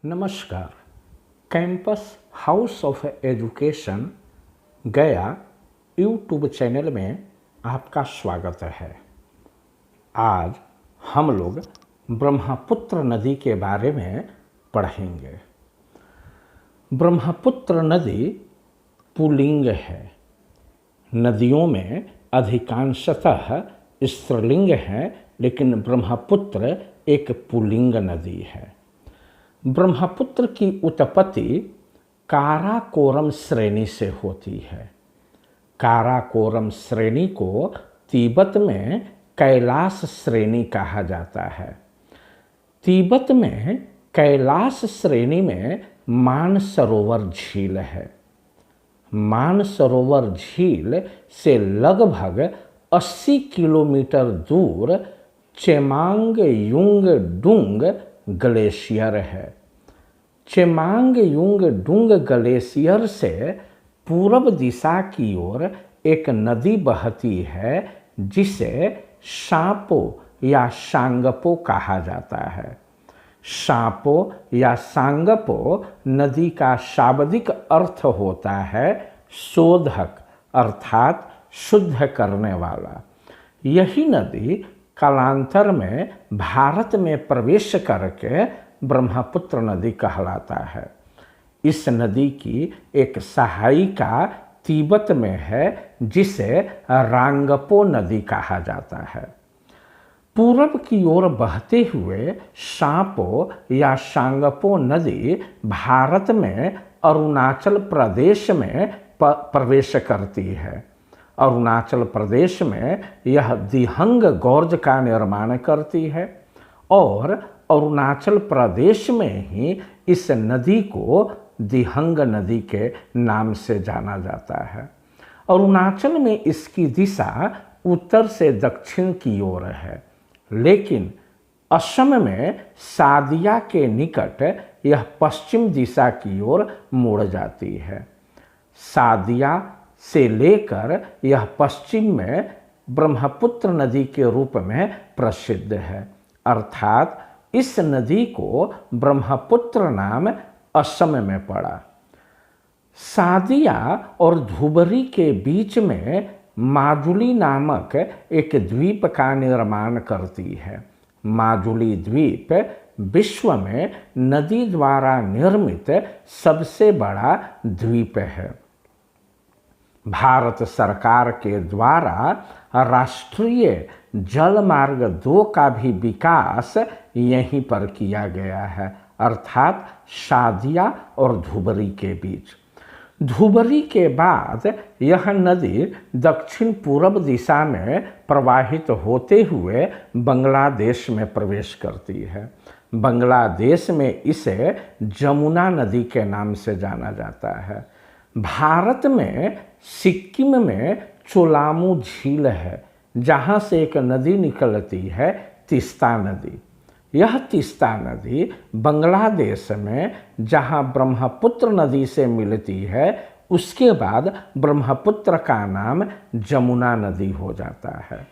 नमस्कार। Campus house of education गया YouTube channel में आपका स्वागत है। आज हम लोग ब्रह्मपुत्र नदी के बारे में पढ़ेंगे। ब्रह्मपुत्र नदी पुल्लिंग है। नदियों में अधिकांशतः स्त्रीलिंग है, लेकिन ब्रह्मपुत्र एक पुल्लिंग नदी है। ब्रह्मपुत्र की उत्पत्ति काराकोरम श्रेणी से होती है। काराकोरम श्रेणी को तिब्बत में कैलाश श्रेणी कहा जाता है। तिब्बत में कैलाश श्रेणी में मानसरोवर झील है। मानसरोवर झील से लगभग 80 किलोमीटर दूर चेमांगयुंगडुंग ग्लेशियर है। चेमांगयुंगडुंग ग्लेशियर से पूर्व दिशा की ओर एक नदी बहती है जिसे सांपो या सांगपो कहा जाता है। सांपो या सांगपो नदी का शाब्दिक अर्थ होता है शोधक, अर्थात शुद्ध करने वाला। यही नदी कालांतर में भारत में प्रवेश करके ब्रह्मपुत्र नदी कहलाता है। इस नदी की एक सहायिका तिब्बत में है जिसे रांगपो नदी कहा जाता है। पूरब की ओर बहते हुए सांपो या सांगपो नदी भारत में अरुणाचल प्रदेश में प्रवेश करती है। अरुणाचल प्रदेश में यह दिहंग गॉर्ज का निर्माण करती है और अरुणाचल प्रदेश में ही इस नदी को दिहंग नदी के नाम से जाना जाता है। अरुणाचल में इसकी दिशा उत्तर से दक्षिण की ओर है, लेकिन असम में सादिया के निकट यह पश्चिम दिशा की ओर मुड़ जाती है। सादिया से लेकर यह पश्चिम में ब्रह्मपुत्र नदी के रूप में प्रसिद्ध है, अर्थात इस नदी को ब्रह्मपुत्र नाम असम में पड़ा। सादिया और धुबरी के बीच में माजुली नामक एक द्वीप का निर्माण करती है। माजुली द्वीप विश्व में नदी द्वारा निर्मित सबसे बड़ा द्वीप है। भारत सरकार के द्वारा राष्ट्रीय जल मार्ग 2 का भी विकास यहीं पर किया गया है, अर्थात सादिया और धुबरी के बीच। धुबरी के बाद यह नदी दक्षिण पूर्व दिशा में प्रवाहित होते हुए बांग्लादेश में प्रवेश करती है। बांग्लादेश में इसे जमुना नदी के नाम से जाना जाता है। भारत में सिक्किम में चोलामू झील है, जहाँ से एक नदी निकलती है, तीस्ता नदी। यह तीस्ता नदी बांग्लादेश में जहाँ ब्रह्मपुत्र नदी से मिलती है, उसके बाद ब्रह्मपुत्र का नाम जमुना नदी हो जाता है।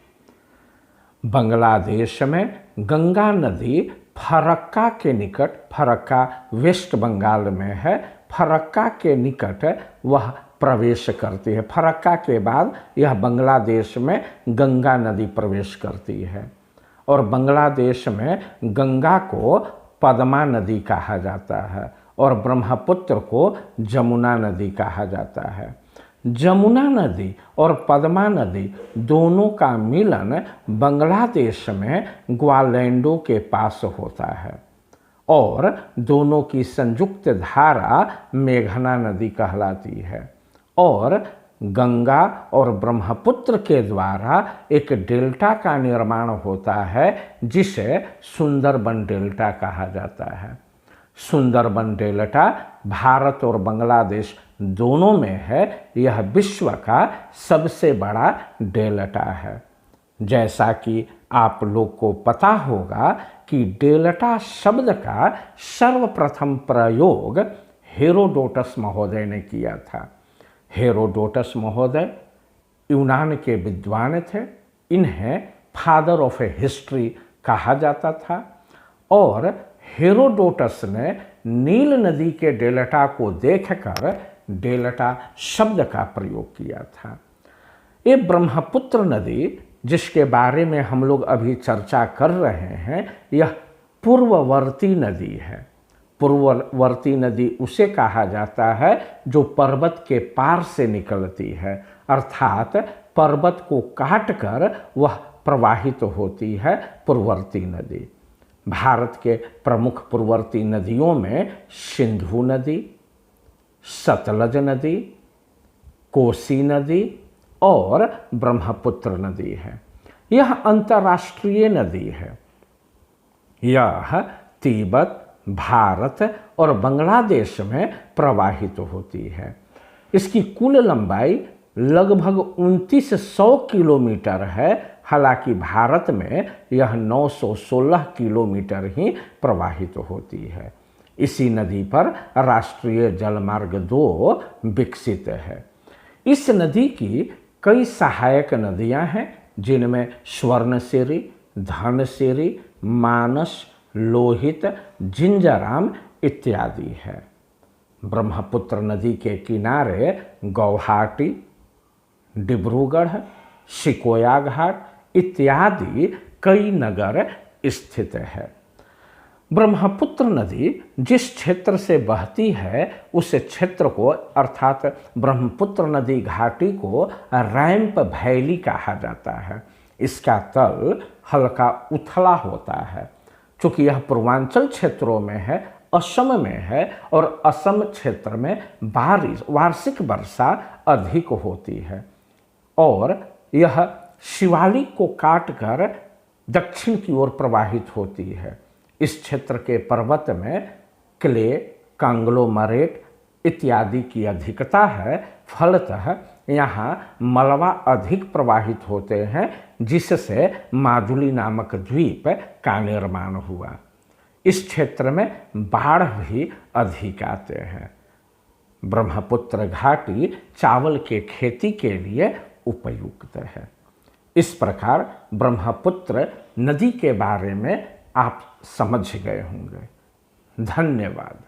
बांग्लादेश में गंगा नदी फरक्का के निकट, फरक्का वेस्ट बंगाल में है, फरक्का के निकट वह प्रवेश करती है। फरक्का के बाद यह बांग्लादेश में गंगा नदी प्रवेश करती है और बांग्लादेश में गंगा को पद्मा नदी कहा जाता है और ब्रह्मपुत्र को जमुना नदी कहा जाता है। जमुना नदी और पद्मा नदी दोनों का मिलन बांग्लादेश में ग्वालैंडो के पास होता है और दोनों की संयुक्त धारा मेघना नदी कहलाती है और गंगा और ब्रह्मपुत्र के द्वारा एक डेल्टा का निर्माण होता है जिसे सुंदरबन डेल्टा कहा जाता है। सुंदरबन डेल्टा भारत और बांग्लादेश दोनों में है। यह विश्व का सबसे बड़ा डेल्टा है। जैसा कि आप लोग को पता होगा कि डेल्टा शब्द का सर्वप्रथम प्रयोग हेरोडोटस महोदय ने किया था। हेरोडोटस महोदय यूनान के विद्वान थे। इन्हें फादर ऑफ ए हिस्ट्री कहा जाता था और हेरोडोटस ने नील नदी के डेल्टा को देखकर डेल्टा शब्द का प्रयोग किया था। ये ब्रह्मपुत्र नदी जिसके बारे में हम लोग अभी चर्चा कर रहे हैं, यह पूर्ववर्ती नदी है। पूर्ववर्ती नदी उसे कहा जाता है जो पर्वत के पार से निकलती है, अर्थात पर्वत को काटकर वह प्रवाहित होती है पूर्ववर्ती नदी। भारत के प्रमुख पूर्ववर्ती नदियों में सिंधु नदी, सतलज नदी, कोसी नदी और ब्रह्मपुत्र नदी है। यह अंतर्राष्ट्रीय नदी है। यह तिब्बत, भारत और बांग्लादेश में प्रवाहित होती है। इसकी कुल लंबाई लगभग 2900 किलोमीटर है। हालांकि भारत में यह 916 किलोमीटर ही प्रवाहित होती है। इसी नदी पर राष्ट्रीय जलमार्ग 2 विकसित है। इस नदी की कई सहायक नदियां हैं, जिनमें स्वर्णसिरी, धनसिरी, मानस, लोहित, जिंजाराम इत्यादि है। ब्रह्मपुत्र नदी के किनारे गुवाहाटी, डिब्रूगढ़, सिकोया घाट इत्यादि कई नगर स्थित है। ब्रह्मपुत्र नदी जिस क्षेत्र से बहती है उस क्षेत्र को अर्थात ब्रह्मपुत्र नदी घाटी को रैंप वैली कहा जाता है। इसका तल हल्का उथला होता है। चूँकि यह पूर्वांचल क्षेत्रों में है, असम में है और असम क्षेत्र में वार्षिक वर्षा अधिक होती है और यह शिवालिक को काटकर दक्षिण की ओर प्रवाहित होती है। इस क्षेत्र के पर्वत में क्ले, कांग्लोमरेट इत्यादि की अधिकता है। फलतः यहाँ मलबा अधिक प्रवाहित होते हैं, जिससे माजुली नामक द्वीप का निर्माण हुआ। इस क्षेत्र में बाढ़ भी अधिक आते हैं। ब्रह्मपुत्र घाटी चावल के खेती के लिए उपयुक्त है। इस प्रकार ब्रह्मपुत्र नदी के बारे में आप समझ गए होंगे। धन्यवाद।